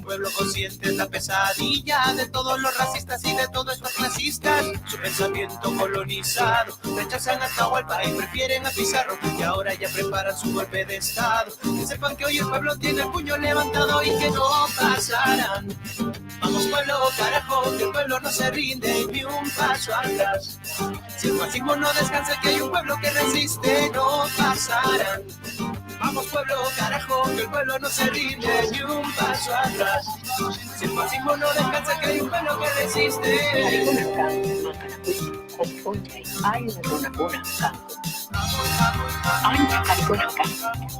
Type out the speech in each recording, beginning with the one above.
pueblo consciente es la pesadilla de todos los racistas y de todos estos clasistas. Su pensamiento colonizado, rechazan a Atahualpa y prefieren a Pizarro, y ahora ya preparan su golpe de estado. Que sepan que hoy el pueblo tiene el puño levantado y que no pasarán. Vamos pueblo, carajo, que el pueblo no se rinde ni un paso atrás. Si el fascismo no descansa, que hay un pueblo que resiste, no pasarán. Vamos pueblo, carajo, que el pueblo no se rinde ni un paso atrás. Si el fascismo no descansa, que hay un pueblo que resiste. Ancha karikunaka,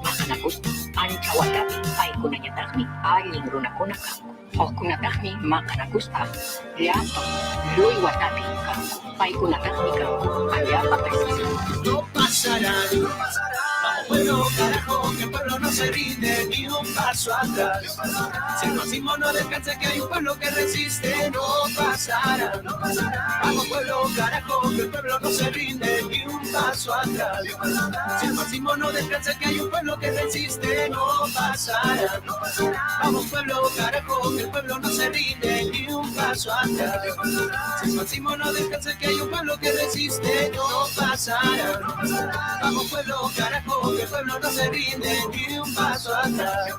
makanakut, ancha watapi, paikunayatagmi, alin runakuna kanku. Hokunatagmi makanakusta, liapa, lui watapi kanku, paikunatagmi kanku, aliapa pesisi. No pasarán, no pasarán. Pueblo, carajo, que el pueblo no se rinde ni un paso atrás. Si el fascismo no descansa, que hay un pueblo que resiste, no pasará. Vamos pueblo, carajo, que el pueblo no se rinde ni un paso atrás. Si el fascismo no descansa, que hay un pueblo que resiste, no pasará. Vamos pueblo, carajo, que el pueblo no se rinde ni un paso atrás. Si el fascismo no descansa, que hay un pueblo que resiste, no pasará. Vamos pueblo, carajo, que el pueblo no se rinde ni un paso atrás.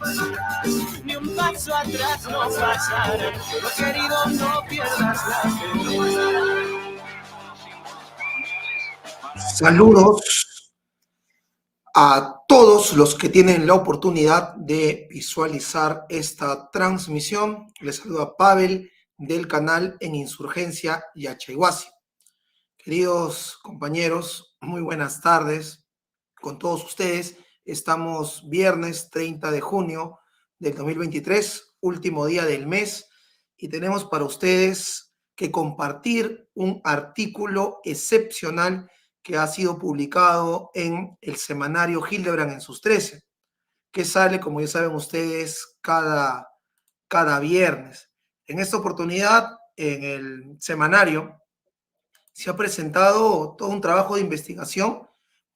Ni un paso atrás no pasará. Lo querido, no pierdas la fe. Saludos a todos los que tienen la oportunidad de visualizar esta transmisión. Les saluda Pavel del canal En Insurgencia Yachaywasi. Queridos compañeros, muy buenas tardes con todos ustedes. Estamos viernes 30 de junio del 2023, último día del mes, y tenemos para ustedes que compartir un artículo excepcional que ha sido publicado en el semanario Hildebrand en sus 13, que sale, como ya saben ustedes, cada viernes. En esta oportunidad, en el semanario, se ha presentado todo un trabajo de investigación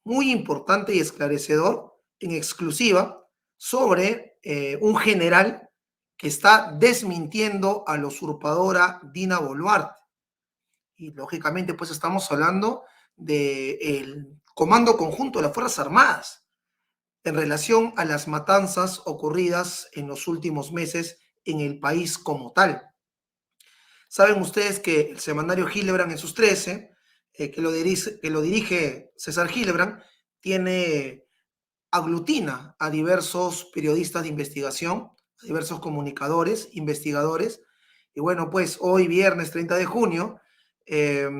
muy importante y esclarecedor, en exclusiva, sobre un general que está desmintiendo a la usurpadora Dina Boluarte. Y lógicamente, pues estamos hablando del Comando Conjunto de las Fuerzas Armadas en relación a las matanzas ocurridas en los últimos meses en el país como tal. Saben ustedes que el semanario Hildebrand en sus 13, que lo dirige César Hildebrand, aglutina a diversos periodistas de investigación, a diversos comunicadores, investigadores. Y bueno, pues hoy viernes 30 de junio, que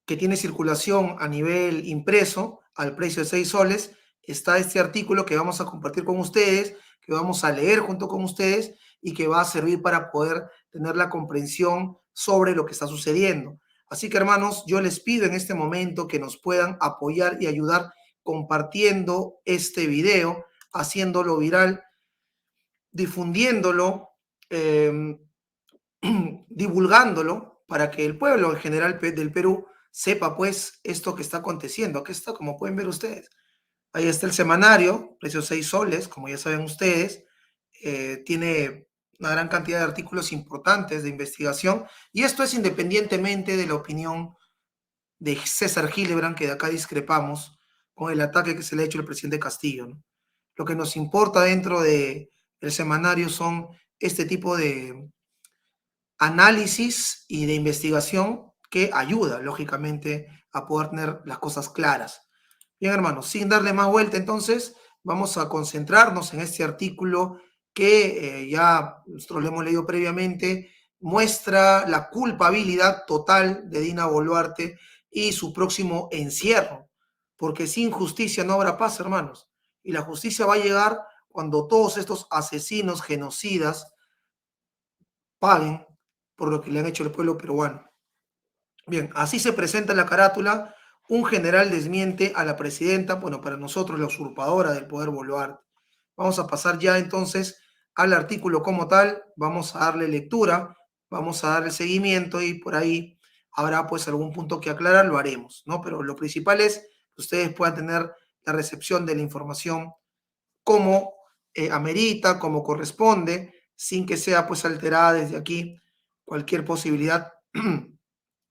tiene circulación a nivel impreso al precio de 6 soles, está este artículo que vamos a compartir con ustedes, que vamos a leer junto con ustedes y que va a servir para poder tener la comprensión sobre lo que está sucediendo. Así que, hermanos, yo les pido en este momento que nos puedan apoyar y ayudar compartiendo este video, haciéndolo viral, difundiéndolo, divulgándolo, para que el pueblo en general del Perú sepa pues esto que está aconteciendo. Aquí está, como pueden ver ustedes. Ahí está el semanario, precio 6 soles, como ya saben ustedes. Tiene una gran cantidad de artículos importantes de investigación, y esto es independientemente de la opinión de César Hildebrand, que de acá discrepamos con el ataque que se le ha hecho al presidente Castillo, ¿no? Lo que nos importa dentro del semanario son este tipo de análisis y de investigación que ayuda, lógicamente, a poder tener las cosas claras. Bien, hermanos, sin darle más vuelta, entonces, vamos a concentrarnos en este artículo que ya nosotros lo hemos leído previamente, muestra la culpabilidad total de Dina Boluarte y su próximo encierro, porque sin justicia no habrá paz, hermanos, y la justicia va a llegar cuando todos estos asesinos, genocidas, paguen por lo que le han hecho al pueblo peruano. Bien, así se presenta la carátula. Un general desmiente a la presidenta, bueno, para nosotros la usurpadora del poder Boluarte. Vamos a pasar ya entonces al artículo como tal, vamos a darle lectura, vamos a darle seguimiento, y por ahí habrá pues algún punto que aclarar, lo haremos, ¿no? Pero lo principal es que ustedes puedan tener la recepción de la información como amerita, como corresponde, sin que sea pues alterada desde aquí cualquier posibilidad en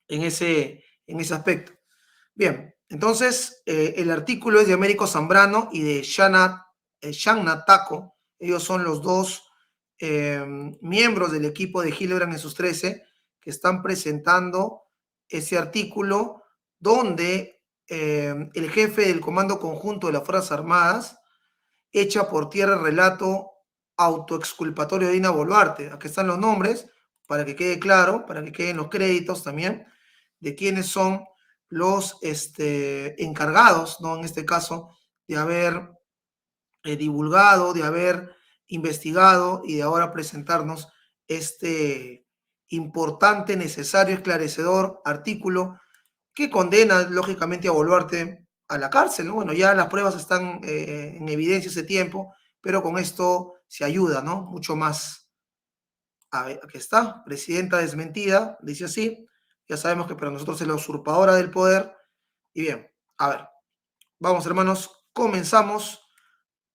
ese aspecto. Bien, entonces el artículo es de Américo Zambrano y de Shanna Taco. Ellos son los dos miembros del equipo de Hildebrand en sus 13 que están presentando ese artículo donde el jefe del Comando Conjunto de las Fuerzas Armadas echa por tierra el relato autoexculpatorio de Dina Boluarte. Aquí están los nombres, para que quede claro, para que queden los créditos también, de quiénes son los encargados, ¿no? En este caso, de haber divulgado, de haber investigado y de ahora presentarnos este importante, necesario, esclarecedor artículo que condena lógicamente a Boluarte a la cárcel, ¿no? Bueno, ya las pruebas están en evidencia ese tiempo, pero con esto se ayuda, ¿no? Mucho más. A ver, aquí está, presidenta desmentida, dice así. Ya sabemos que para nosotros es la usurpadora del poder. Y bien, a ver, vamos hermanos, comenzamos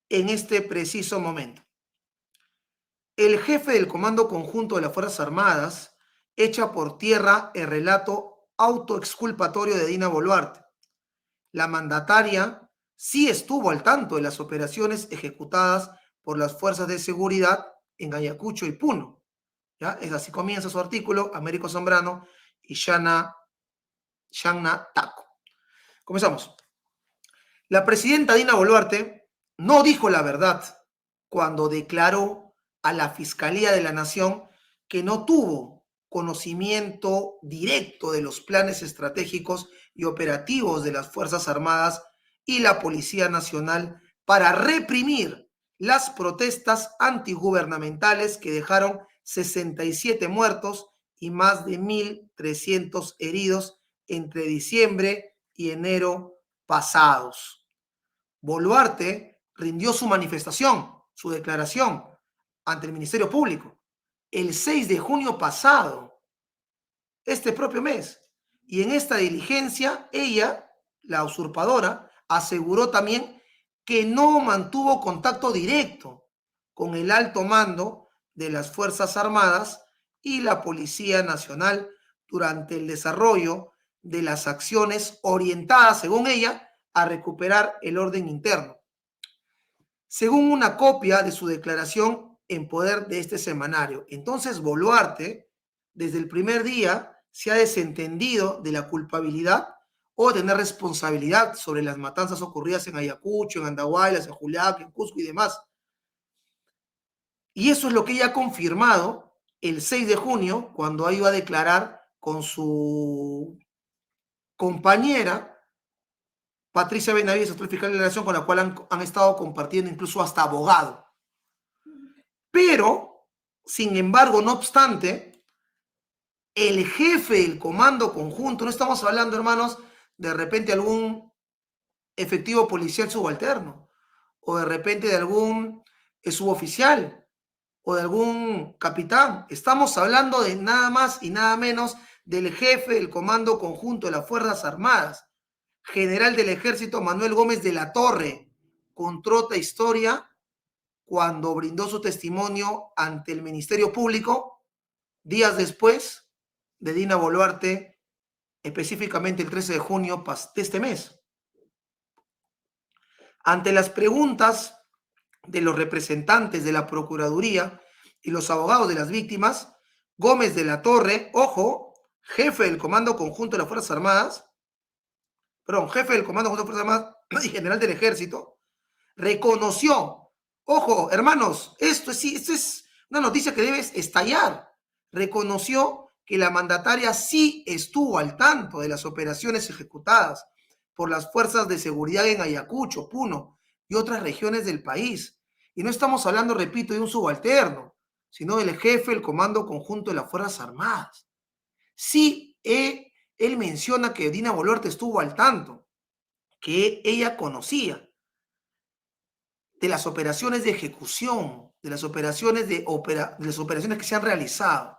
en este preciso momento. El jefe del Comando Conjunto de las Fuerzas Armadas echa por tierra el relato autoexculpatorio de Dina Boluarte. La mandataria sí estuvo al tanto de las operaciones ejecutadas por las fuerzas de seguridad en Ayacucho y Puno. ¿Ya? Es así comienza su artículo, Américo Zambrano y Shanna Taco. Comenzamos. La presidenta Dina Boluarte no dijo la verdad cuando declaró a la Fiscalía de la Nación que no tuvo conocimiento directo de los planes estratégicos y operativos de las Fuerzas Armadas y la Policía Nacional para reprimir las protestas antigubernamentales que dejaron 67 muertos y más de 1.300 heridos entre diciembre y enero pasados. Boluarte rindió su manifestación, su declaración ante el Ministerio Público el 6 de junio pasado, este propio mes. Y en esta diligencia, ella, la usurpadora, aseguró también que no mantuvo contacto directo con el alto mando de las Fuerzas Armadas y la Policía Nacional durante el desarrollo de las acciones orientadas, según ella, a recuperar el orden interno. Según una copia de su declaración en poder de este semanario. Entonces, Boluarte, desde el primer día, se ha desentendido de la culpabilidad o tener responsabilidad sobre las matanzas ocurridas en Ayacucho, en Andahuaylas, en Juliaca, en Cusco y demás. Y eso es lo que ella ha confirmado el 6 de junio, cuando ha ido a declarar con su compañera Patricia Benavides, actual fiscal de la Nación, con la cual han estado compartiendo incluso hasta abogado. Pero, sin embargo, no obstante, el jefe del Comando Conjunto, no estamos hablando, hermanos, de repente algún efectivo policial subalterno, o de repente de algún suboficial, o de algún capitán. Estamos hablando de nada más y nada menos del jefe del Comando Conjunto de las Fuerzas Armadas, general del Ejército Manuel Gómez de la Torre, con trota historia, cuando brindó su testimonio ante el Ministerio Público, días después de Dina Boluarte, específicamente el 13 de junio de este mes. Ante las preguntas de los representantes de la Procuraduría y los abogados de las víctimas, Gómez de la Torre, ojo, jefe del Comando Conjunto de las Fuerzas Armadas, jefe del Comando Conjunto de las Fuerzas Armadas y general del Ejército, reconoció. Ojo, hermanos, esto es una noticia que debe estallar. Reconoció que la mandataria sí estuvo al tanto de las operaciones ejecutadas por las fuerzas de seguridad en Ayacucho, Puno y otras regiones del país. Y no estamos hablando, repito, de un subalterno, sino del jefe del Comando Conjunto de las Fuerzas Armadas. Sí, él menciona que Dina Boluarte estuvo al tanto, que ella conocía de las operaciones de ejecución, de las operaciones de las operaciones que se han realizado.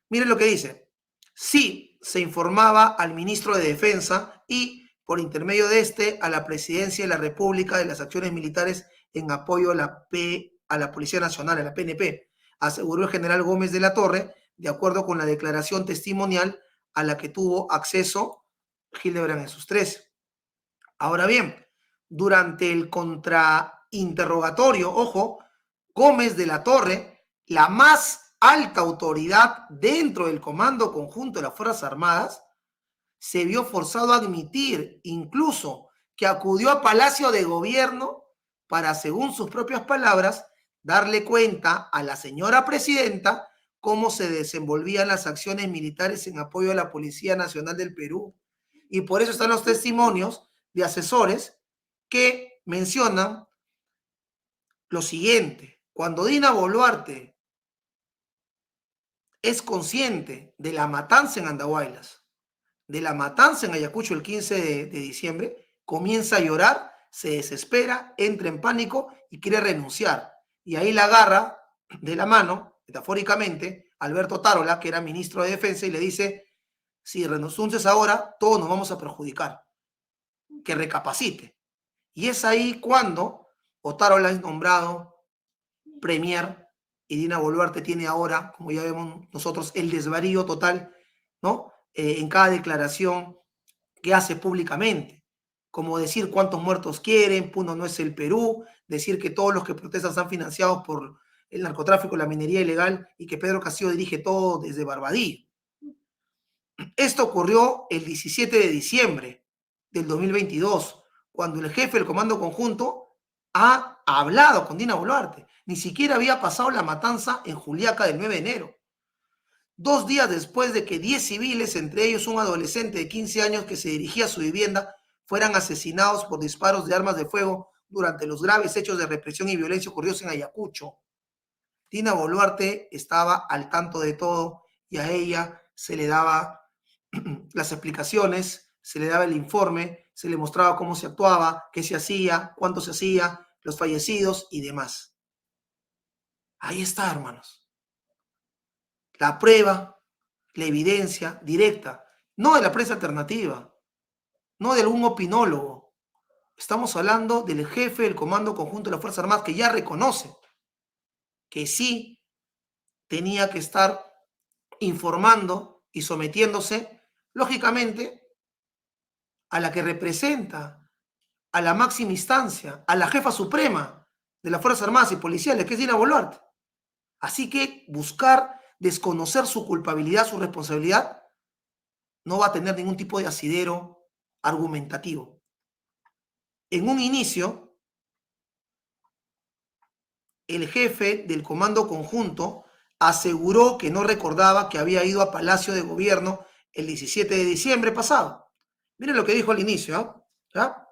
Miren lo que dice. Sí, se informaba al ministro de Defensa y, por intermedio de este, a la Presidencia de la República de las acciones militares en apoyo a la Policía Nacional, a la PNP, aseguró el general Gómez de la Torre, de acuerdo con la declaración testimonial a la que tuvo acceso Hildebrand en sus 13. Ahora bien, durante el contrainterrogatorio, ojo, Gómez de la Torre, la más alta autoridad dentro del Comando Conjunto de las Fuerzas Armadas, se vio forzado a admitir incluso que acudió a Palacio de Gobierno para, según sus propias palabras, darle cuenta a la señora presidenta cómo se desenvolvían las acciones militares en apoyo a la Policía Nacional del Perú. Y por eso están los testimonios de asesores que mencionan lo siguiente: cuando Dina Boluarte es consciente de la matanza en Andahuaylas, de la matanza en Ayacucho el 15 de diciembre, comienza a llorar, se desespera, entra en pánico y quiere renunciar. Y ahí la agarra de la mano, metafóricamente, Alberto Tarola, que era ministro de Defensa, y le dice: si renuncias ahora, todos nos vamos a perjudicar, que recapacite. Y es ahí cuando Otárola es nombrado premier y Dina Boluarte tiene ahora, como ya vemos nosotros, el desvarío total, ¿no? En cada declaración que hace públicamente, como decir cuántos muertos quieren, Puno no es el Perú, decir que todos los que protestan están financiados por el narcotráfico, la minería ilegal, y que Pedro Castillo dirige todo desde Barbadillo. Esto ocurrió el 17 de diciembre del 2022, cuando el jefe del Comando Conjunto ha hablado con Dina Boluarte. Ni siquiera había pasado la matanza en Juliaca del 9 de enero. 2 días después de que 10 civiles, entre ellos un adolescente de 15 años que se dirigía a su vivienda, fueran asesinados por disparos de armas de fuego durante los graves hechos de represión y violencia ocurridos en Ayacucho. Dina Boluarte estaba al tanto de todo y a ella se le daba las explicaciones, se le daba el informe, se le mostraba cómo se actuaba, qué se hacía, cuánto se hacía, los fallecidos y demás. Ahí está, hermanos. La prueba, la evidencia directa, no de la prensa alternativa, no de algún opinólogo. Estamos hablando del jefe del Comando Conjunto de las Fuerzas Armadas, que ya reconoce que sí tenía que estar informando y sometiéndose, lógicamente, a la que representa, a la máxima instancia, a la jefa suprema de las Fuerzas Armadas y Policiales, que es Dina Boluarte. Así que buscar desconocer su culpabilidad, su responsabilidad, no va a tener ningún tipo de asidero argumentativo. En un inicio, el jefe del Comando Conjunto aseguró que no recordaba que había ido a Palacio de Gobierno el 17 de diciembre pasado. Miren lo que dijo al inicio, ¿ya?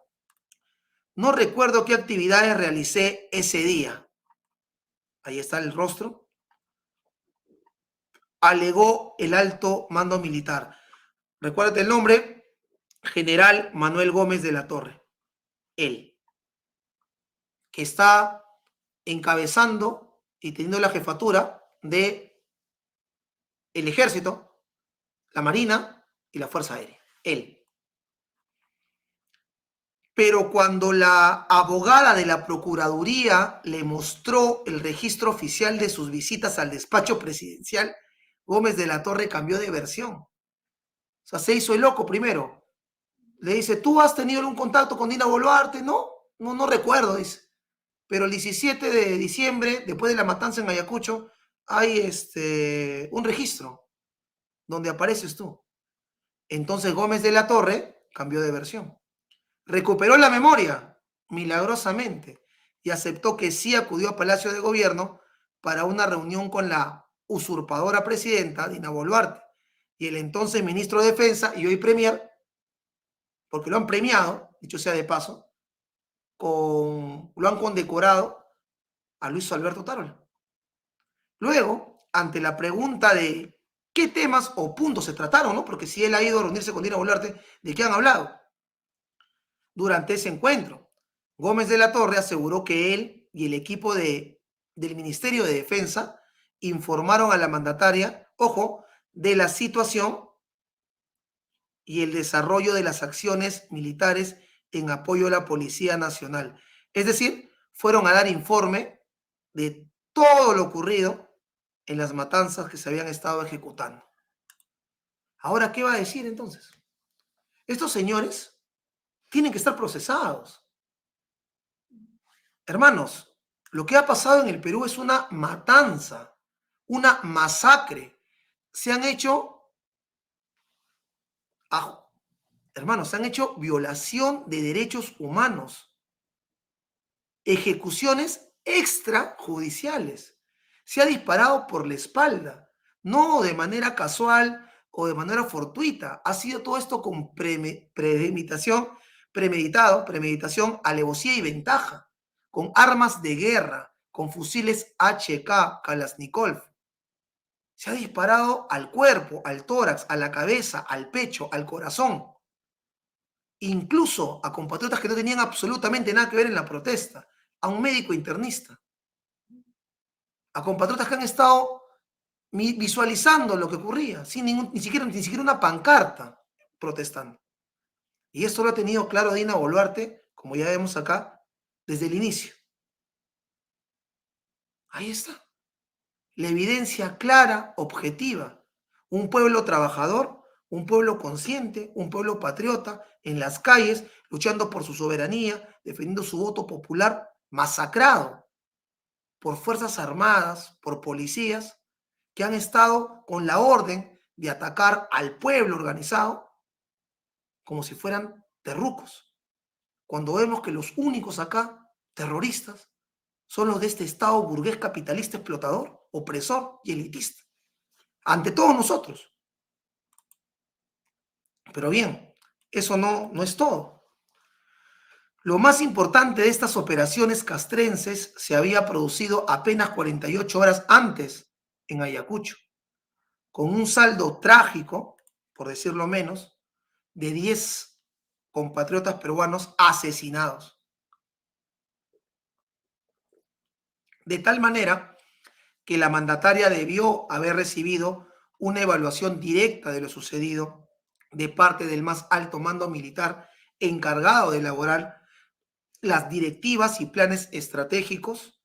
No recuerdo qué actividades realicé ese día. Ahí está el rostro. Alegó el alto mando militar. Recuérdate el nombre: General Manuel Gómez de la Torre. Él, que está encabezando y teniendo la jefatura de el Ejército, la Marina y la Fuerza Aérea. Él. Pero cuando la abogada de la Procuraduría le mostró el registro oficial de sus visitas al despacho presidencial, Gómez de la Torre cambió de versión. O sea, se hizo el loco primero. Le dice: ¿tú has tenido algún contacto con Dina Boluarte? No recuerdo, dice. Pero el 17 de diciembre, después de la matanza en Ayacucho, hay un registro donde apareces tú. Entonces Gómez de la Torre cambió de versión. Recuperó la memoria, milagrosamente, y aceptó que sí acudió a Palacio de Gobierno para una reunión con la usurpadora presidenta Dina Boluarte y el entonces ministro de Defensa y hoy premier, porque lo han premiado, dicho sea de paso, lo han condecorado a Luis Alberto Tarola. Luego, ante la pregunta de qué temas o puntos se trataron, ¿no? Porque si él ha ido a reunirse con Dina Boluarte, ¿de qué han hablado? Durante ese encuentro, Gómez de la Torre aseguró que él y el equipo del Ministerio de Defensa informaron a la mandataria, ojo, de la situación y el desarrollo de las acciones militares en apoyo a la Policía Nacional. Es decir, fueron a dar informe de todo lo ocurrido en las matanzas que se habían estado ejecutando. Ahora, ¿qué va a decir entonces? Estos señores tienen que estar procesados. Hermanos, lo que ha pasado en el Perú es una matanza, una masacre. Se han hecho, hermanos, se han hecho violación de derechos humanos, ejecuciones extrajudiciales. Se ha disparado por la espalda, no de manera casual o de manera fortuita. Ha sido todo esto con premeditación, alevosía y ventaja, con armas de guerra, con fusiles HK, Kalashnikov. Se ha disparado al cuerpo, al tórax, a la cabeza, al pecho, al corazón. Incluso a compatriotas que no tenían absolutamente nada que ver en la protesta, a un médico internista, a compatriotas que han estado visualizando lo que ocurría, sin ni siquiera una pancarta protestando. Y esto lo ha tenido claro Dina Boluarte, como ya vemos acá, desde el inicio. Ahí está. La evidencia clara, objetiva. Un pueblo trabajador, un pueblo consciente, un pueblo patriota, en las calles, luchando por su soberanía, defendiendo su voto popular, masacrado por fuerzas armadas, por policías, que han estado con la orden de atacar al pueblo organizado como si fueran terrucos. Cuando vemos que los únicos acá, terroristas, son los de este Estado burgués capitalista explotador, opresor y elitista. Ante todos nosotros. Pero bien, eso no es todo. Lo más importante de estas operaciones castrenses se había producido apenas 48 horas antes en Ayacucho, con un saldo trágico, por decirlo menos, de 10 compatriotas peruanos asesinados. De tal manera que la mandataria debió haber recibido una evaluación directa de lo sucedido de parte del más alto mando militar encargado de elaborar las directivas y planes estratégicos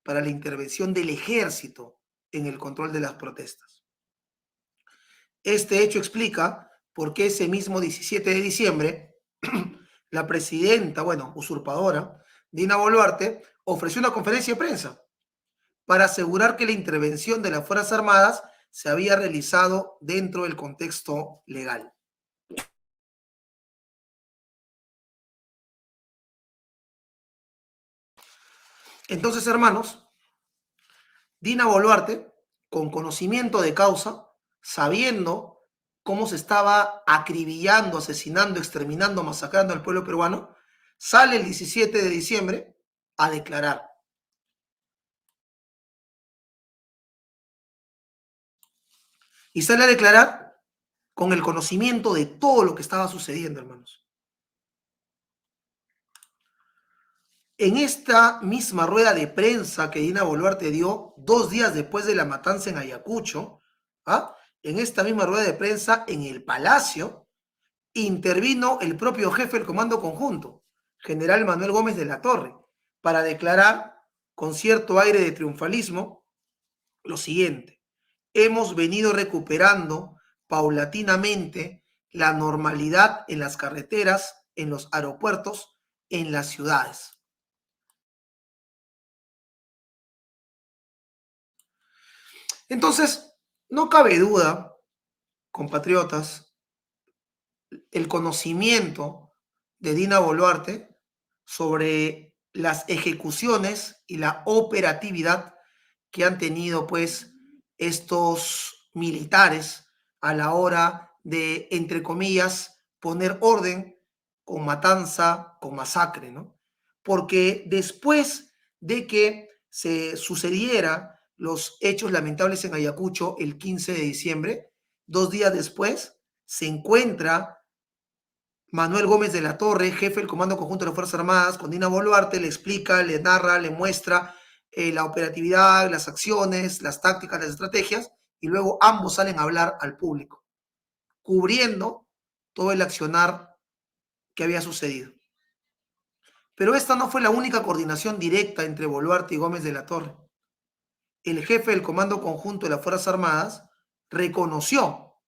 para la intervención del ejército en el control de las protestas. Este hecho explica por qué ese mismo 17 de diciembre la presidenta, usurpadora, Dina Boluarte, ofreció una conferencia de prensa para asegurar que la intervención de las Fuerzas Armadas se había realizado dentro del contexto legal. Entonces, hermanos, Dina Boluarte, con conocimiento de causa, sabiendo cómo se estaba acribillando, asesinando, exterminando, masacrando al pueblo peruano, sale el 17 de diciembre a declarar. Y sale a declarar con el conocimiento de todo lo que estaba sucediendo, hermanos. En esta misma rueda de prensa que Dina Boluarte dio 2 días después de la matanza en Ayacucho, en esta misma rueda de prensa en el Palacio, intervino el propio jefe del Comando Conjunto, general Manuel Gómez de la Torre, para declarar con cierto aire de triunfalismo lo siguiente: hemos venido recuperando paulatinamente la normalidad en las carreteras, en los aeropuertos, en las ciudades. Entonces, no cabe duda, compatriotas, el conocimiento de Dina Boluarte sobre las ejecuciones y la operatividad que han tenido, pues, estos militares a la hora de, entre comillas, poner orden con matanza, con masacre, ¿no? Porque después de que se sucediera los hechos lamentables en Ayacucho el 15 de diciembre, 2 días después, se encuentra Manuel Gómez de la Torre, jefe del Comando Conjunto de las Fuerzas Armadas, con Dina Boluarte, le explica, le narra, le muestra la operatividad, las acciones, las tácticas, las estrategias, y luego ambos salen a hablar al público, cubriendo todo el accionar que había sucedido. Pero esta no fue la única coordinación directa entre Boluarte y Gómez de la Torre. El jefe del Comando Conjunto de las Fuerzas Armadas reconoció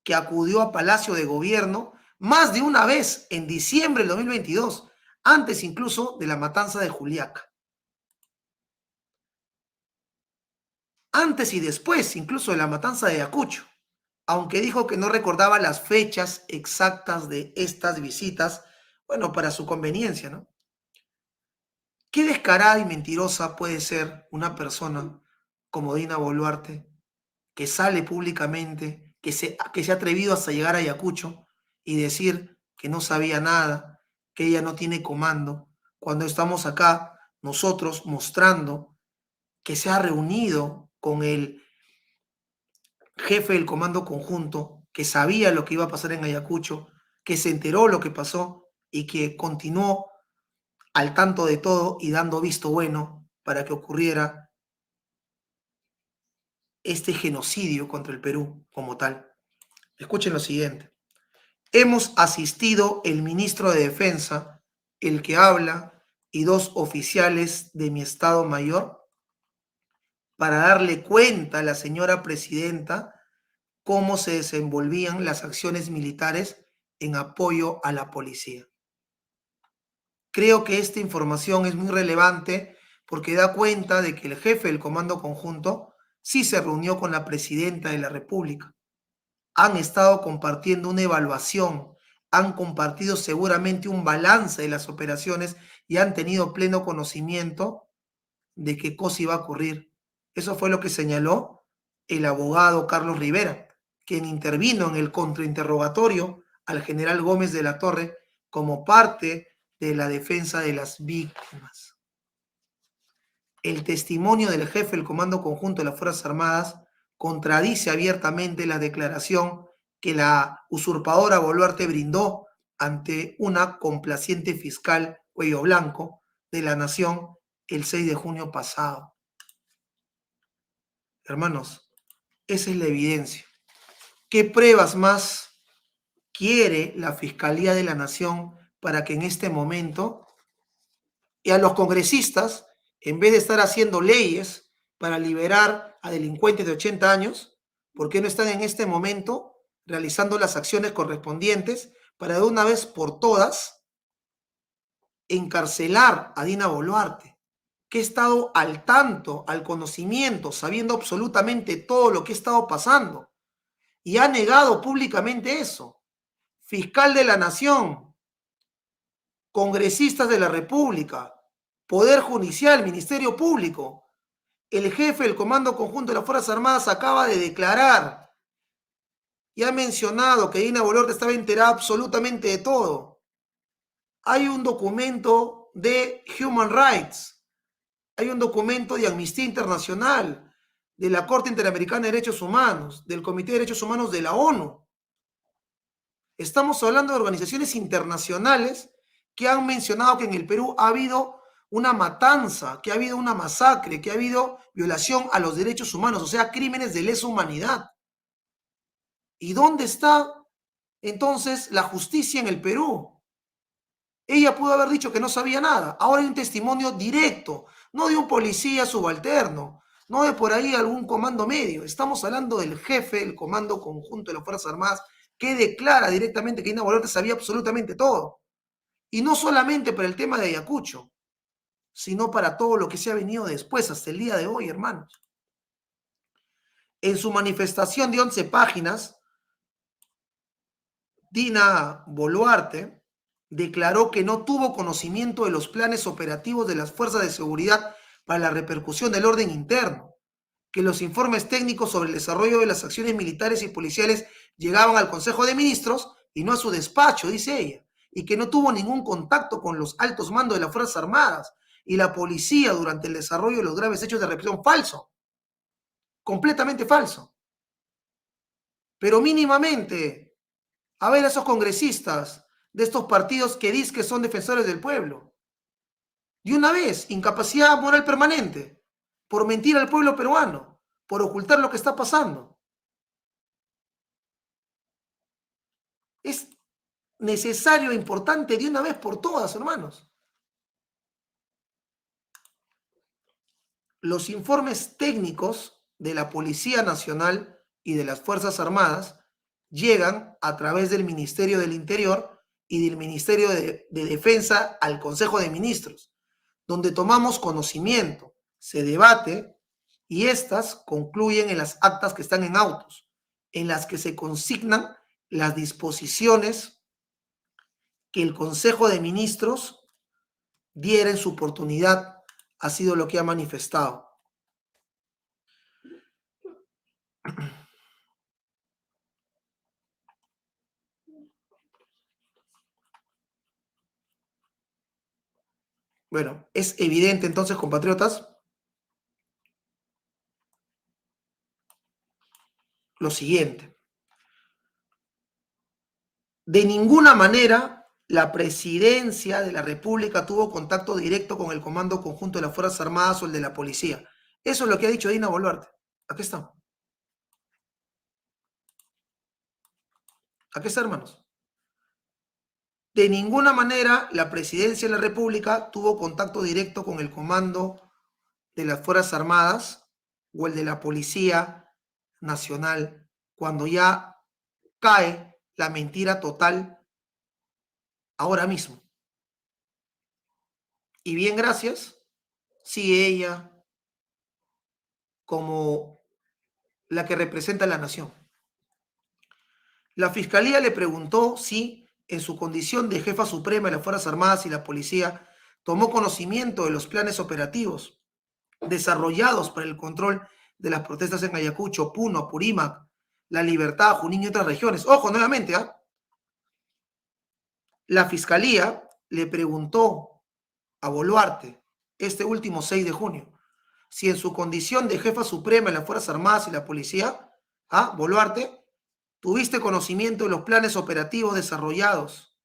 que acudió a Palacio de Gobierno más de una vez en diciembre del 2022, antes incluso de la matanza de Juliaca. Antes y después incluso de la matanza de Ayacucho, aunque dijo que no recordaba las fechas exactas de estas visitas, bueno, para su conveniencia, ¿no? ¿Qué descarada y mentirosa puede ser una persona como Dina Boluarte, que sale públicamente, que se ha atrevido hasta llegar a Ayacucho y decir que no sabía nada, que ella no tiene comando, cuando estamos acá nosotros mostrando que se ha reunido con el jefe del comando conjunto, que sabía lo que iba a pasar en Ayacucho, que se enteró lo que pasó y que continuó al tanto de todo y dando visto bueno para que ocurriera este genocidio contra el Perú como tal. Escuchen lo siguiente. Hemos asistido el ministro de Defensa, el que habla, y 2 oficiales de mi Estado Mayor para darle cuenta a la señora presidenta cómo se desenvolvían las acciones militares en apoyo a la policía. Creo que esta información es muy relevante porque da cuenta de que el jefe del Comando Conjunto sí se reunió con la presidenta de la República. Han estado compartiendo una evaluación, han compartido seguramente un balance de las operaciones y han tenido pleno conocimiento de qué cosa iba a ocurrir. Eso fue lo que señaló el abogado Carlos Rivera, quien intervino en el contrainterrogatorio al general Gómez de la Torre como parte de la defensa de las víctimas. El testimonio del jefe del Comando Conjunto de las Fuerzas Armadas contradice abiertamente la declaración que la usurpadora Boluarte brindó ante una complaciente fiscal Cuello Blanco de la Nación el 6 de junio pasado. Hermanos, esa es la evidencia. ¿Qué pruebas más quiere la Fiscalía de la Nación para que en este momento y a los congresistas, en vez de estar haciendo leyes para liberar a delincuentes de 80 años, ¿por qué no están en este momento realizando las acciones correspondientes para de una vez por todas encarcelar a Dina Boluarte, que ha estado al tanto, al conocimiento, sabiendo absolutamente todo lo que ha estado pasando y ha negado públicamente eso? Fiscal de la Nación, congresistas de la República, Poder Judicial, Ministerio Público, el jefe del Comando Conjunto de las Fuerzas Armadas acaba de declarar y ha mencionado que Dina Boluarte estaba enterada absolutamente de todo. Hay un documento de Human Rights, hay un documento de Amnistía Internacional, de la Corte Interamericana de Derechos Humanos, del Comité de Derechos Humanos de la ONU. Estamos hablando de organizaciones internacionales que han mencionado que en el Perú ha habido una matanza, que ha habido una masacre, que ha habido violación a los derechos humanos, o sea, crímenes de lesa humanidad. ¿Y dónde está entonces la justicia en el Perú? Ella pudo haber dicho que no sabía nada. Ahora hay un testimonio directo, no de un policía subalterno, no de por ahí algún comando medio. Estamos hablando del jefe del Comando Conjunto de las Fuerzas Armadas que declara directamente que Dina Boluarte sabía absolutamente todo. Y no solamente para el tema de Ayacucho, sino para todo lo que se ha venido después, hasta el día de hoy, hermanos. En su manifestación de 11 páginas, Dina Boluarte declaró que no tuvo conocimiento de los planes operativos de las fuerzas de seguridad para la repercusión del orden interno, que los informes técnicos sobre el desarrollo de las acciones militares y policiales llegaban al Consejo de Ministros y no a su despacho, dice ella, y que no tuvo ningún contacto con los altos mandos de las Fuerzas Armadas y la policía durante el desarrollo de los graves hechos de represión. Falso, completamente falso. Pero mínimamente, a ver a esos congresistas de estos partidos que dicen que son defensores del pueblo. De una vez, incapacidad moral permanente, por mentir al pueblo peruano, por ocultar lo que está pasando. Es necesario e importante de una vez por todas, hermanos. los informes técnicos de la Policía Nacional y de las Fuerzas Armadas llegan a través del Ministerio del Interior y del Ministerio de Defensa al Consejo de Ministros, donde tomamos conocimiento, se debate y estas concluyen en las actas que están en autos, en las que se consignan las disposiciones que el Consejo de Ministros diera en su oportunidad. Ha sido lo que ha manifestado. Bueno, es evidente entonces, compatriotas, lo siguiente. De ninguna manera la presidencia de la República tuvo contacto directo con el Comando Conjunto de las Fuerzas Armadas o el de la Policía. Eso es lo que ha dicho Dina Boluarte. Aquí está. Aquí está, hermanos. De ninguna manera la presidencia de la República tuvo contacto directo con el Comando de las Fuerzas Armadas o el de la Policía Nacional cuando ya cae la mentira total ahora mismo. Y bien, gracias, sigue ella como la que representa a la nación. La Fiscalía le preguntó si, en su condición de jefa suprema de las Fuerzas Armadas y la Policía, tomó conocimiento de los planes operativos desarrollados para el control de las protestas en Ayacucho, Puno, Apurímac, La Libertad, Junín y otras regiones. Ojo, nuevamente, la Fiscalía le preguntó a Boluarte este último 6 de junio si en su condición de jefa suprema de las Fuerzas Armadas y la Policía, Boluarte, tuviste conocimiento de los planes operativos desarrollados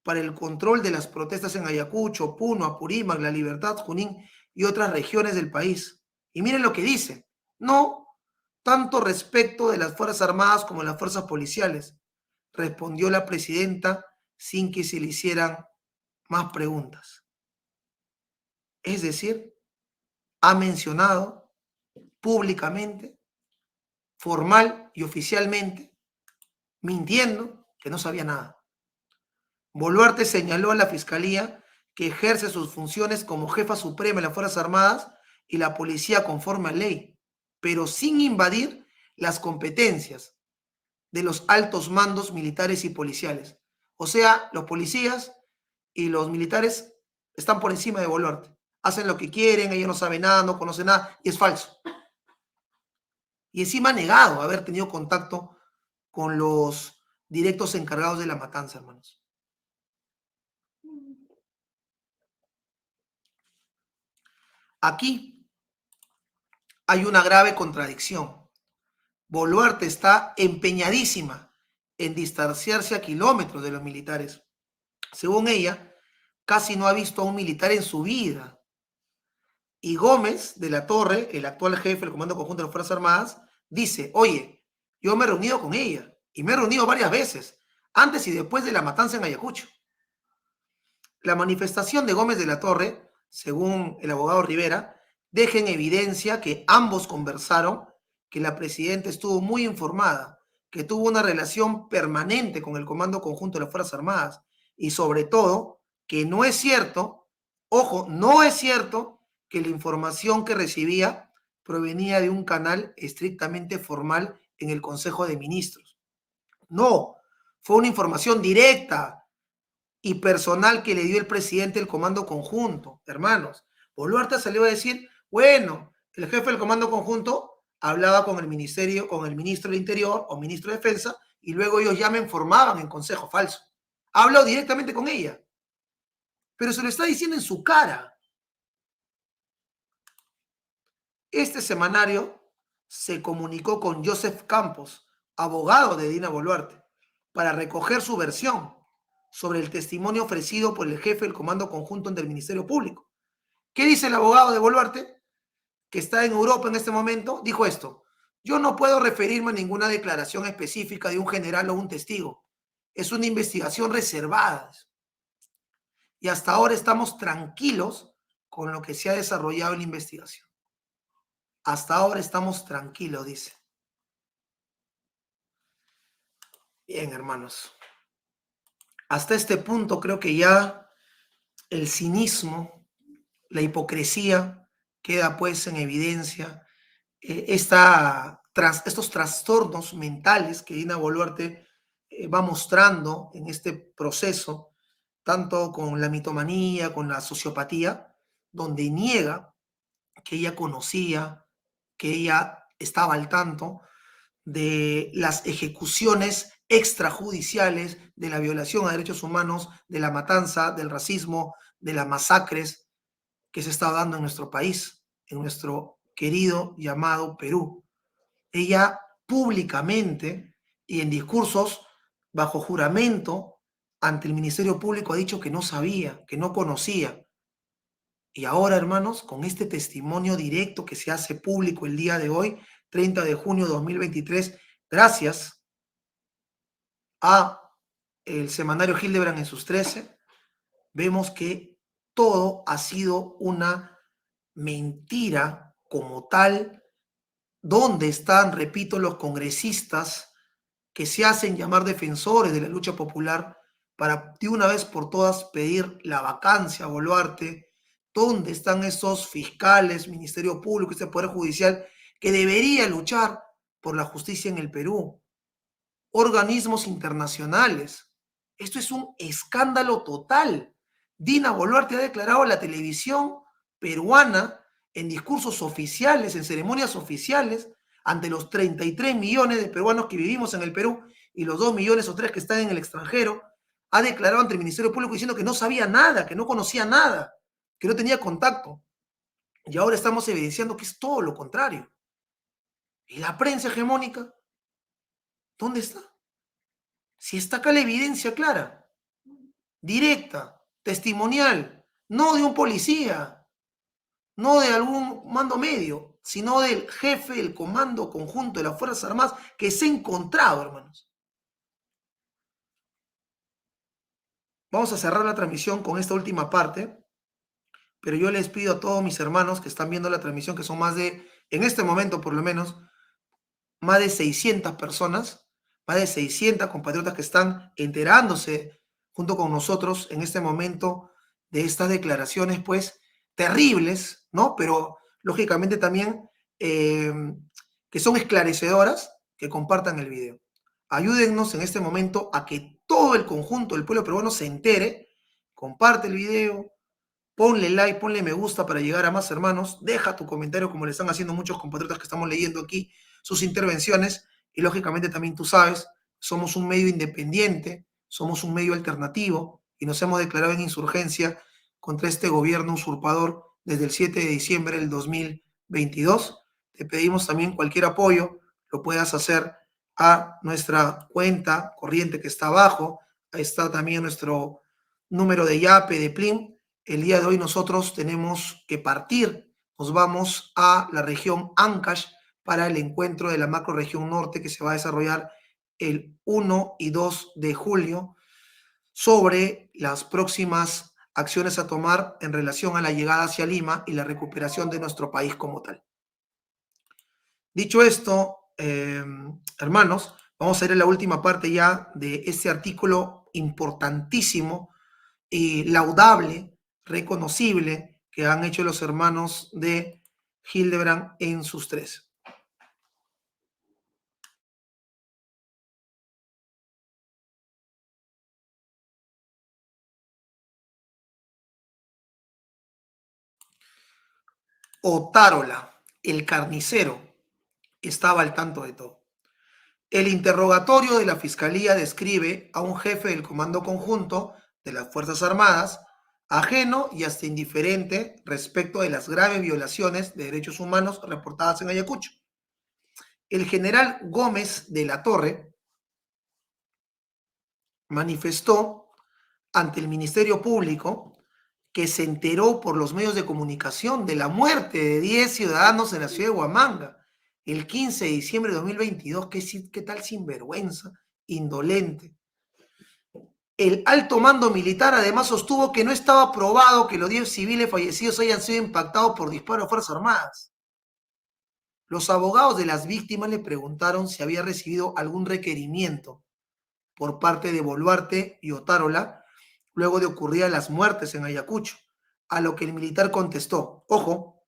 para el control de las protestas en Ayacucho, Puno, Apurímac, La Libertad, Junín y otras regiones del país. Y miren lo que dice. No, tanto respecto de las Fuerzas Armadas como de las Fuerzas Policiales, respondió la presidenta sin que se le hicieran más preguntas. Es decir, ha mencionado públicamente, formal y oficialmente, mintiendo, que no sabía nada. Boluarte señaló a la Fiscalía que ejerce sus funciones como jefa suprema de las Fuerzas Armadas y la Policía conforme a ley, pero sin invadir las competencias de los altos mandos militares y policiales. O sea, los policías y los militares están por encima de Boluarte. Hacen lo que quieren, ella no sabe nada, no conoce nada, y es falso. Y encima ha negado haber tenido contacto con los directos encargados de la matanza, hermanos. Aquí hay una grave contradicción. Boluarte está empeñadísima en distanciarse a kilómetros de los militares. Según ella, casi no ha visto a un militar en su vida. Y Gómez de la Torre, el actual jefe del Comando Conjunto de las Fuerzas Armadas, dice, oye, yo me he reunido con ella y me he reunido varias veces, antes y después de la matanza en Ayacucho. La manifestación de Gómez de la Torre, según el abogado Rivera, deja en evidencia que ambos conversaron, que la presidenta estuvo muy informada, que tuvo una relación permanente con el Comando Conjunto de las Fuerzas Armadas y sobre todo que no es cierto, ojo, no es cierto que la información que recibía provenía de un canal estrictamente formal en el Consejo de Ministros. No, fue una información directa y personal que le dio el presidente del Comando Conjunto. Hermanos, Boluarte salió a decir, bueno, el jefe del Comando Conjunto hablaba con el ministerio, con el ministro del Interior o ministro de Defensa, y luego ellos ya me informaban en consejo. Falso. Habló directamente con ella. Pero se lo está diciendo en su cara. Este semanario se comunicó con Joseph Campos, abogado de Dina Boluarte, para recoger su versión sobre el testimonio ofrecido por el jefe del Comando Conjunto del Ministerio Público. ¿Qué dice el abogado de Boluarte, que está en Europa en este momento? Dijo esto: yo no puedo referirme a ninguna declaración específica de un general o un testigo. Es una investigación reservada. Y hasta ahora estamos tranquilos con lo que se ha desarrollado en la investigación. Hasta ahora estamos tranquilos, dice. Bien, hermanos. Hasta este punto creo que ya el cinismo, la hipocresía queda pues en evidencia. Estos trastornos mentales que Dina Boluarte va mostrando en este proceso, tanto con la mitomanía, con la sociopatía, donde niega que ella conocía, que ella estaba al tanto de las ejecuciones extrajudiciales, de la violación a derechos humanos, de la matanza, del racismo, de las masacres que se está dando en nuestro país, en nuestro querido llamado Perú. Ella públicamente y en discursos bajo juramento ante el Ministerio Público ha dicho que no sabía, que no conocía. Y ahora, hermanos, con este testimonio directo que se hace público el día de hoy, 30 de junio de 2023, gracias a el semanario Hildebrand en sus 13, vemos que todo ha sido una mentira como tal. ¿Dónde están, repito, los congresistas que se hacen llamar defensores de la lucha popular para de una vez por todas pedir la vacancia a Boluarte? ¿Dónde están esos fiscales, Ministerio Público, este Poder Judicial que debería luchar por la justicia en el Perú? Organismos internacionales. Esto es un escándalo total. Dina Boluarte ha declarado a la televisión peruana en discursos oficiales, en ceremonias oficiales, ante los 33 millones de peruanos que vivimos en el Perú y los 2 millones o 3 que están en el extranjero, ha declarado ante el Ministerio Público diciendo que no sabía nada, que no conocía nada, que no tenía contacto. Y ahora estamos evidenciando que es todo lo contrario. ¿Y la prensa hegemónica? ¿Dónde está? Si está acá la evidencia clara, directa, testimonial, no de un policía, no de algún mando medio, sino del jefe del Comando Conjunto de las Fuerzas Armadas que se ha encontrado, hermanos. Vamos a cerrar la transmisión con esta última parte, pero yo les pido a todos mis hermanos que están viendo la transmisión, que son más de, en este momento por lo menos, más de 600 personas, más de 600 compatriotas que están enterándose junto con nosotros en este momento de estas declaraciones, pues, terribles, ¿no? Pero, lógicamente, también que son esclarecedoras, que compartan el video. Ayúdennos en este momento a que todo el conjunto del pueblo peruano se entere, comparte el video, ponle like, ponle me gusta para llegar a más hermanos, deja tu comentario como le están haciendo muchos compatriotas que estamos leyendo aquí sus intervenciones y lógicamente también tú sabes, somos un medio independiente, somos un medio alternativo y nos hemos declarado en insurgencia contra este gobierno usurpador desde el 7 de diciembre del 2022. Te pedimos también cualquier apoyo, lo puedas hacer a nuestra cuenta corriente que está abajo, ahí está también nuestro número de YAPE, de PLIN. El día de hoy nosotros tenemos que partir, nos vamos a la región Ancash para el encuentro de la macroregión norte que se va a desarrollar el 1 y 2 de julio sobre las próximas acciones a tomar en relación a la llegada hacia Lima y la recuperación de nuestro país como tal. Dicho esto, hermanos, vamos a ir a la última parte ya de este artículo importantísimo y laudable, reconocible, que han hecho los hermanos de Hildebrand en sus 13. Otárola, el carnicero, estaba al tanto de todo. El interrogatorio de la Fiscalía describe a un jefe del Comando Conjunto de las Fuerzas Armadas ajeno y hasta indiferente respecto de las graves violaciones de derechos humanos reportadas en Ayacucho. El general Gómez de la Torre manifestó ante el Ministerio Público que se enteró por los medios de comunicación de la muerte de 10 ciudadanos en la ciudad de Huamanga el 15 de diciembre de 2022. ¿Qué tal sinvergüenza, indolente? El alto mando militar además sostuvo que no estaba probado que los 10 civiles fallecidos hayan sido impactados por disparos de Fuerzas Armadas. Los abogados de las víctimas le preguntaron si había recibido algún requerimiento por parte de Boluarte y Otárola luego de ocurrir las muertes en Ayacucho, a lo que el militar contestó, ojo,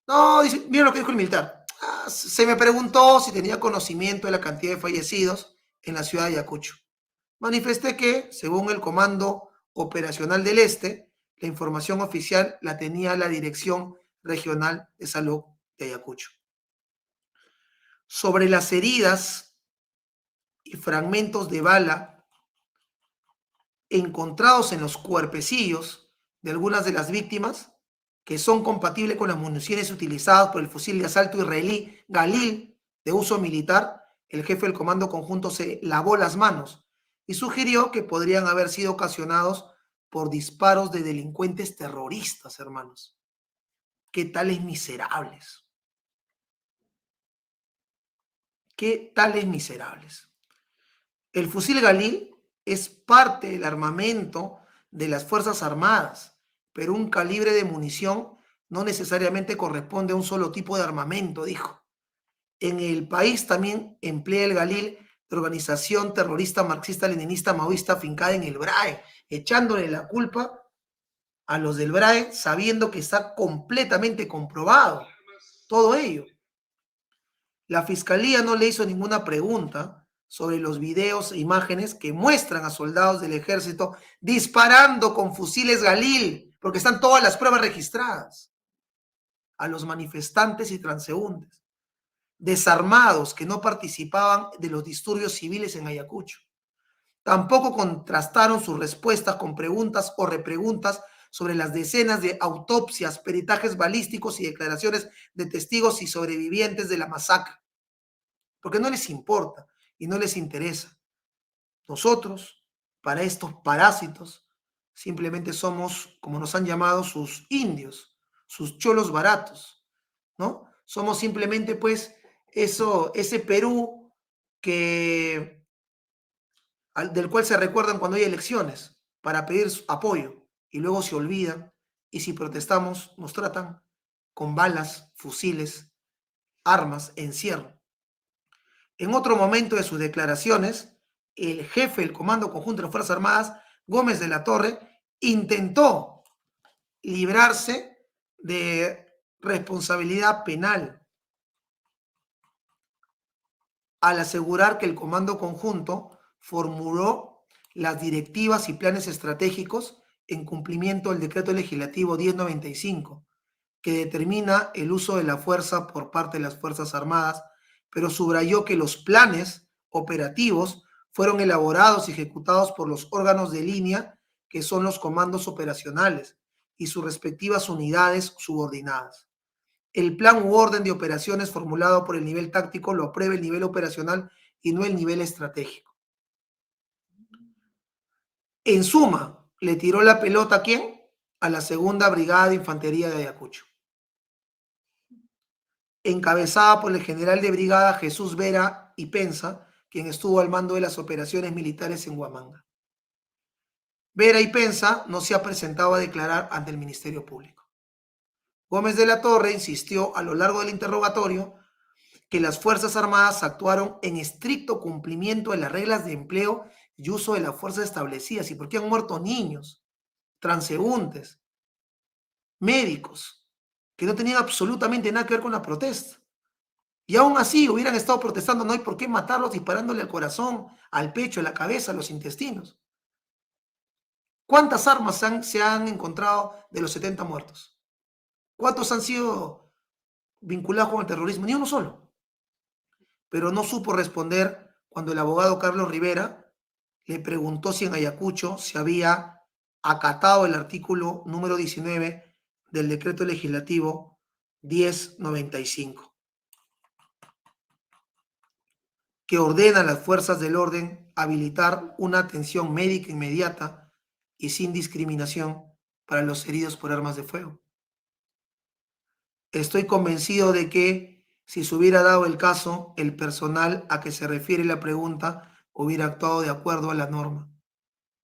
no, dice, miren lo que dijo el militar, se me preguntó si tenía conocimiento de la cantidad de fallecidos en la ciudad de Ayacucho. Manifesté que, según el Comando Operacional del Este, la información oficial la tenía la Dirección Regional de Salud de Ayacucho. Sobre las heridas y fragmentos de bala encontrados en los cuerpecillos de algunas de las víctimas, que son compatibles con las municiones utilizadas por el fusil de asalto israelí Galil de uso militar, el jefe del Comando Conjunto se lavó las manos y sugirió que podrían haber sido ocasionados por disparos de delincuentes terroristas, hermanos. ¿Qué tales miserables? ¿Qué tales miserables? El fusil Galil es parte del armamento de las Fuerzas Armadas, pero un calibre de munición no necesariamente corresponde a un solo tipo de armamento, dijo. En el país también emplea el Galil de organización terrorista marxista-leninista maoísta afincada en el BRAE, echándole la culpa a los del BRAE, sabiendo que está completamente comprobado todo ello. La fiscalía no le hizo ninguna pregunta sobre los videos e imágenes que muestran a soldados del ejército disparando con fusiles Galil, porque están todas las pruebas registradas, a los manifestantes y transeúntes, desarmados que no participaban de los disturbios civiles en Ayacucho. Tampoco contrastaron sus respuestas con preguntas o repreguntas sobre las decenas de autopsias, peritajes balísticos y declaraciones de testigos y sobrevivientes de la masacre, porque no les importa y no les interesa. Nosotros, para estos parásitos, simplemente somos, como nos han llamado, sus indios, sus cholos baratos, ¿no? Somos simplemente, pues, ese Perú del cual se recuerdan cuando hay elecciones para pedir apoyo y luego se olvidan, y si protestamos nos tratan con balas, fusiles, armas, encierro. En otro momento de sus declaraciones, el jefe del Comando Conjunto de las Fuerzas Armadas, Gómez de la Torre, intentó librarse de responsabilidad penal al asegurar que el Comando Conjunto formuló las directivas y planes estratégicos en cumplimiento del Decreto Legislativo 1095, que determina el uso de la fuerza por parte de las Fuerzas Armadas, pero subrayó que los planes operativos fueron elaborados y ejecutados por los órganos de línea, que son los comandos operacionales, y sus respectivas unidades subordinadas. El plan u orden de operaciones formulado por el nivel táctico lo aprueba el nivel operacional y no el nivel estratégico. En suma, le tiró la pelota ¿a quién? A la Segunda Brigada de Infantería de Ayacucho, encabezada por el general de brigada Jesús Vera y Pensa, quien estuvo al mando de las operaciones militares en Huamanga. Vera y Pensa no se ha presentado a declarar ante el Ministerio Público. Gómez de la Torre insistió a lo largo del interrogatorio que las Fuerzas Armadas actuaron en estricto cumplimiento de las reglas de empleo y uso de la fuerza establecidas, y porque han muerto niños, transeúntes, médicos, que no tenían absolutamente nada que ver con la protesta. Y aún así hubieran estado protestando, no hay por qué matarlos disparándole al corazón, al pecho, a la cabeza, a los intestinos. ¿Cuántas armas se han encontrado de los 70 muertos? ¿Cuántos han sido vinculados con el terrorismo? Ni uno solo. Pero no supo responder cuando el abogado Carlos Rivera le preguntó si en Ayacucho se había acatado el artículo número 19 del Decreto Legislativo 1095, que ordena a las fuerzas del orden habilitar una atención médica inmediata y sin discriminación para los heridos por armas de fuego. Estoy convencido de que si se hubiera dado el caso, el personal a que se refiere la pregunta hubiera actuado de acuerdo a la norma.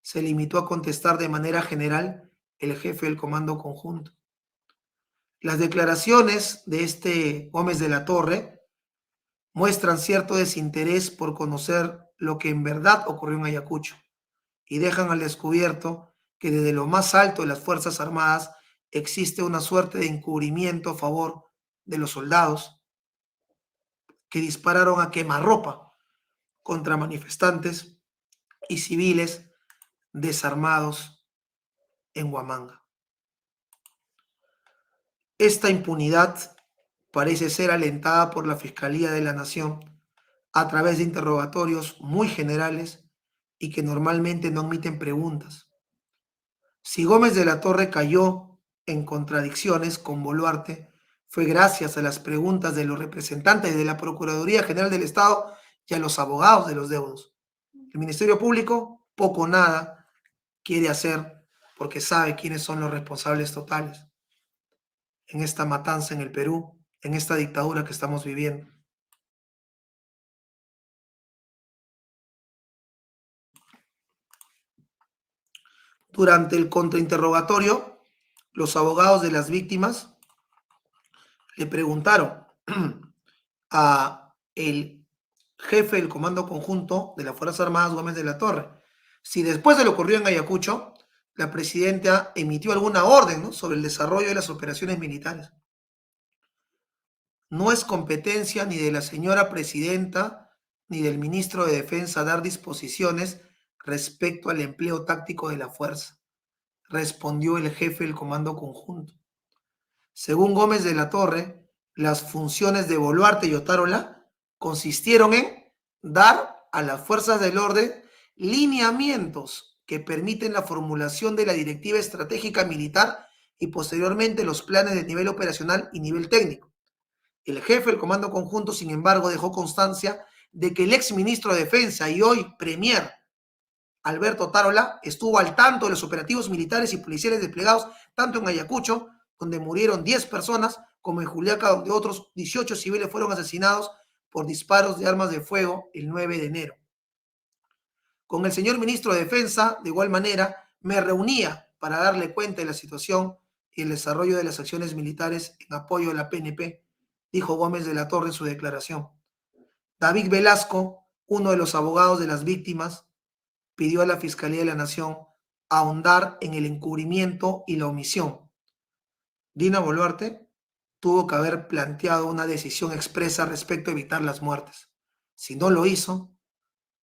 Se limitó a contestar de manera general el jefe del Comando Conjunto. Las declaraciones de este Gómez de la Torre muestran cierto desinterés por conocer lo que en verdad ocurrió en Ayacucho y dejan al descubierto que desde lo más alto de las Fuerzas Armadas existe una suerte de encubrimiento a favor de los soldados que dispararon a quemarropa contra manifestantes y civiles desarmados en Huamanga. Esta impunidad parece ser alentada por la Fiscalía de la Nación a través de interrogatorios muy generales y que normalmente no admiten preguntas. Si Gómez de la Torre cayó en contradicciones con Boluarte, fue gracias a las preguntas de los representantes de la Procuraduría General del Estado y a los abogados de los deudos. El Ministerio Público poco o nada quiere hacer porque sabe quiénes son los responsables totales en esta matanza en el Perú, en esta dictadura que estamos viviendo. Durante el contrainterrogatorio, los abogados de las víctimas le preguntaron a el jefe del Comando Conjunto de las Fuerzas Armadas, Gómez de la Torre, si después de lo ocurrido en Ayacucho, la presidenta emitió alguna orden, ¿no?, sobre el desarrollo de las operaciones militares. No es competencia ni de la señora presidenta ni del ministro de Defensa dar disposiciones respecto al empleo táctico de la fuerza, respondió el jefe del Comando Conjunto. Según Gómez de la Torre, las funciones de Boluarte y Otárola consistieron en dar a las fuerzas del orden lineamientos que permiten la formulación de la directiva estratégica militar y posteriormente los planes de nivel operacional y nivel técnico. El jefe del Comando Conjunto, sin embargo, dejó constancia de que el ex ministro de Defensa y hoy premier Alberto Otárola estuvo al tanto de los operativos militares y policiales desplegados tanto en Ayacucho, donde murieron 10 personas, como en Juliaca, donde otros 18 civiles fueron asesinados por disparos de armas de fuego el 9 de enero. Con el señor ministro de Defensa, de igual manera, me reunía para darle cuenta de la situación y el desarrollo de las acciones militares en apoyo a la PNP, dijo Gómez de la Torre en su declaración. David Velasco, uno de los abogados de las víctimas, pidió a la Fiscalía de la Nación ahondar en el encubrimiento y la omisión. Dina Boluarte tuvo que haber planteado una decisión expresa respecto a evitar las muertes. Si no lo hizo,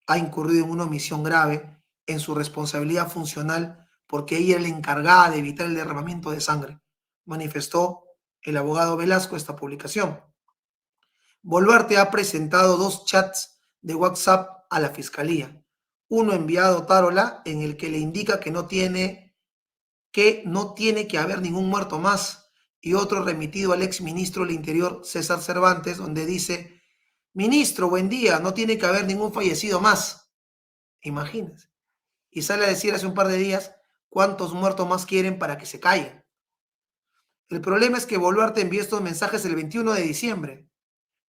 ha incurrido en una omisión grave en su responsabilidad funcional porque ella es la encargada de evitar el derramamiento de sangre, manifestó el abogado Velasco esta publicación. Boluarte ha presentado 2 chats de WhatsApp a la Fiscalía. Uno enviado a Otárola en el que le indica que no tiene que haber ningún muerto más, y otro remitido al ex ministro del Interior, César Cervantes, donde dice: ministro, buen día, no tiene que haber ningún fallecido más. Imagínense. Y sale a decir hace un par de días cuántos muertos más quieren para que se callen. El problema es que Boluarte envió estos mensajes el 21 de diciembre,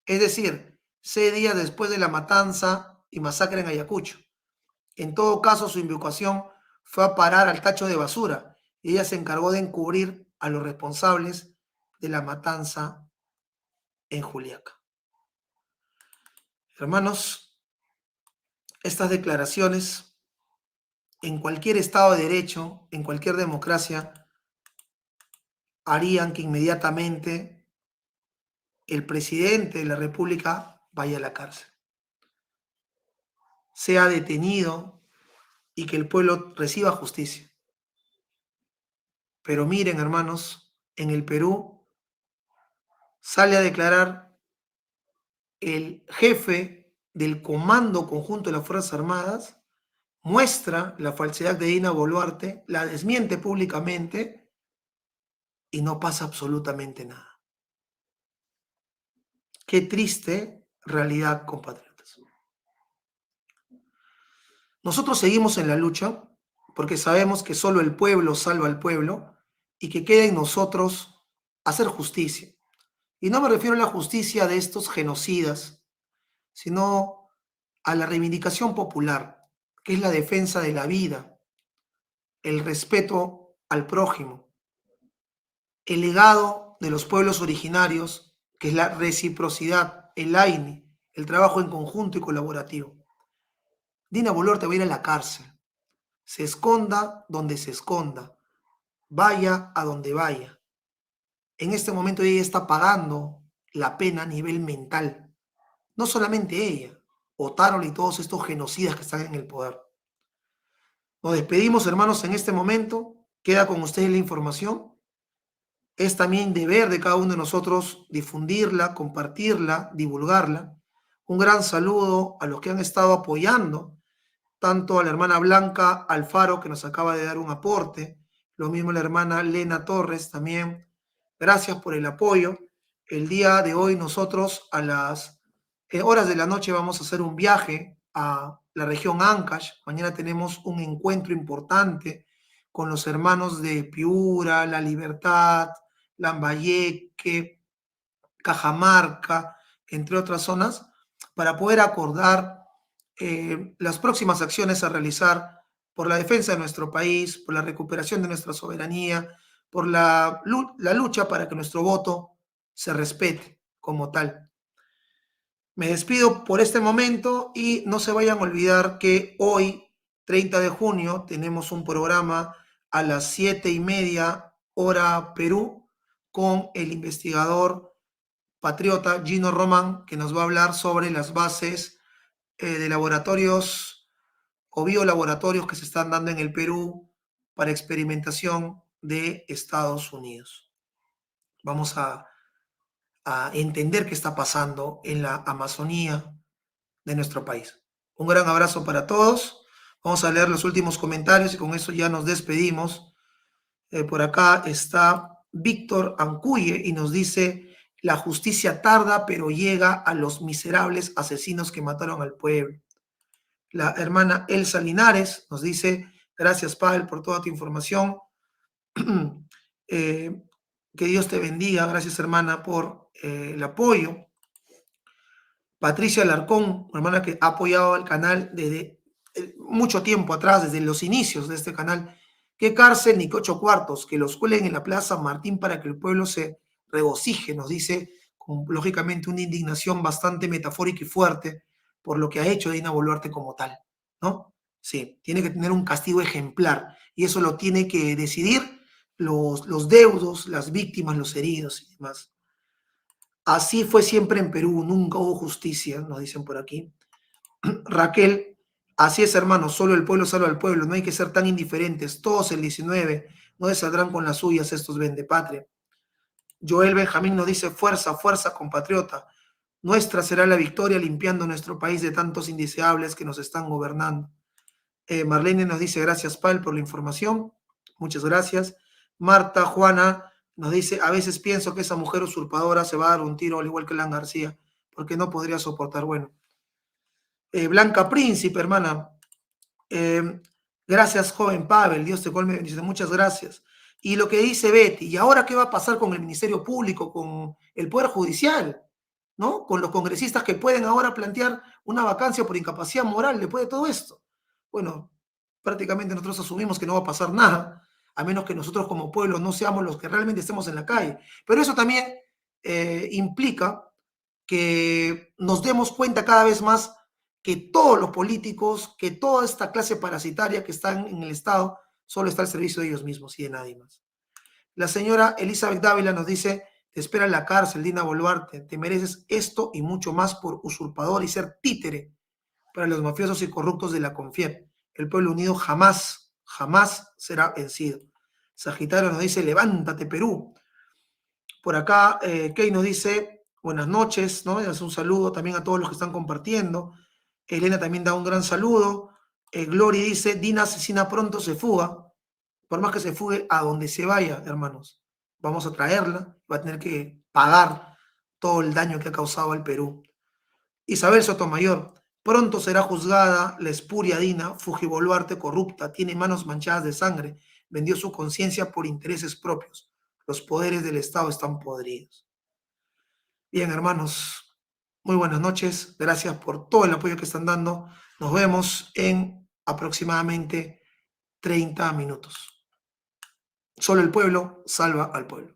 es decir, 6 días después de la matanza y masacre en Ayacucho. En todo caso, su invocación fue a parar al tacho de basura y ella se encargó de encubrir a los responsables de la matanza en Juliaca. Hermanos, estas declaraciones en cualquier Estado de Derecho, en cualquier democracia, harían que inmediatamente el presidente de la República vaya a la cárcel, sea detenido y que el pueblo reciba justicia. Pero miren, hermanos, en el Perú sale a declarar el jefe del Comando Conjunto de las Fuerzas Armadas, muestra la falsedad de Dina Boluarte, la desmiente públicamente y no pasa absolutamente nada. Qué triste realidad, compatriotas. Nosotros seguimos en la lucha porque sabemos que solo el pueblo salva al pueblo y que queda en nosotros hacer justicia. Y no me refiero a la justicia de estos genocidas, sino a la reivindicación popular, que es la defensa de la vida, el respeto al prójimo, el legado de los pueblos originarios, que es la reciprocidad, el AINI, el trabajo en conjunto y colaborativo. Dina Boluarte va a ir a la cárcel. Se esconda donde se esconda. Vaya a donde vaya. En este momento ella está pagando la pena a nivel mental. No solamente ella, Otárola y todos estos genocidas que están en el poder. Nos despedimos, hermanos, en este momento. Queda con ustedes la información. Es también deber de cada uno de nosotros difundirla, compartirla, divulgarla. Un gran saludo a los que han estado apoyando, tanto a la hermana Blanca Alfaro, que nos acaba de dar un aporte, lo mismo la hermana Lena Torres también. Gracias por el apoyo. El día de hoy nosotros a las horas de la noche vamos a hacer un viaje a la región Ancash. Mañana tenemos un encuentro importante con los hermanos de Piura, La Libertad, Lambayeque, Cajamarca, entre otras zonas, para poder acordar las próximas acciones a realizar por la defensa de nuestro país, por la recuperación de nuestra soberanía, por la lucha para que nuestro voto se respete como tal. Me despido por este momento y no se vayan a olvidar que hoy, 30 de junio, tenemos un programa a las 7:30 hora Perú con el investigador patriota Gino Román, que nos va a hablar sobre las bases de laboratorios o biolaboratorios que se están dando en el Perú para experimentación de Estados Unidos. Vamos a entender qué está pasando en la Amazonía de nuestro país. Un gran abrazo para todos. Vamos a leer los últimos comentarios y con eso ya nos despedimos. Por acá está Víctor Ancuye y nos dice: la justicia tarda, pero llega a los miserables asesinos que mataron al pueblo. La hermana Elsa Linares nos dice: gracias, Pavel, por toda tu información. Que Dios te bendiga. Gracias, hermana, por el apoyo. Patricia Alarcón, hermana que ha apoyado al canal desde mucho tiempo atrás, desde los inicios de este canal. ¿Qué cárcel ni 8 cuartos? Que los cuelen en la Plaza Martín para que el pueblo se regocije, nos dice, con lógicamente una indignación bastante metafórica y fuerte por lo que ha hecho Dina Boluarte como tal, ¿no? Sí, tiene que tener un castigo ejemplar y eso lo tiene que decidir los deudos, las víctimas, los heridos y demás. Así fue siempre en Perú, nunca hubo justicia, nos dicen por aquí. Raquel: así es, hermano, solo el pueblo salva al pueblo, no hay que ser tan indiferentes, todos el 19, no desaldrán con las suyas estos vendepatria. Joel Benjamín nos dice: fuerza, fuerza, compatriota, nuestra será la victoria limpiando nuestro país de tantos indeseables que nos están gobernando. Marlene nos dice: gracias, Pal, por la información, muchas gracias. Marta Juana nos dice: a veces pienso que esa mujer usurpadora se va a dar un tiro al igual que Lan García, porque no podría soportar. Bueno, Blanca Príncipe, hermana, gracias, joven Pavel, Dios te colme, dice, muchas gracias. Y lo que dice Betty: ¿y ahora qué va a pasar con el Ministerio Público, con el Poder Judicial, ¿no? Con los congresistas que pueden ahora plantear una vacancia por incapacidad moral después de todo esto? Bueno, prácticamente nosotros asumimos que no va a pasar nada, a menos que nosotros como pueblo no seamos los que realmente estemos en la calle. Pero eso también implica que nos demos cuenta cada vez más que todos los políticos, que toda esta clase parasitaria que están en el Estado, solo está al servicio de ellos mismos y de nadie más. La señora Elizabeth Dávila nos dice: te espera en la cárcel, Dina Boluarte, te mereces esto y mucho más por usurpador y ser títere para los mafiosos y corruptos de la CONFIEP. El pueblo unido jamás, jamás será vencido. Sagitario nos dice: levántate, Perú. Por acá, Key nos dice: buenas noches, ¿no? Hace un saludo también a todos los que están compartiendo. Elena también da un gran saludo. Gloria dice: Dina asesina pronto se fuga. Por más que se fugue, a donde se vaya, hermanos, vamos a traerla, va a tener que pagar todo el daño que ha causado al Perú. Isabel Sotomayor: pronto será juzgada la espuria Dina, Fujiboluarte corrupta, tiene manos manchadas de sangre, vendió su conciencia por intereses propios. Los poderes del Estado están podridos. Bien, hermanos, muy buenas noches. Gracias por todo el apoyo que están dando. Nos vemos en aproximadamente 30 minutos. Solo el pueblo salva al pueblo.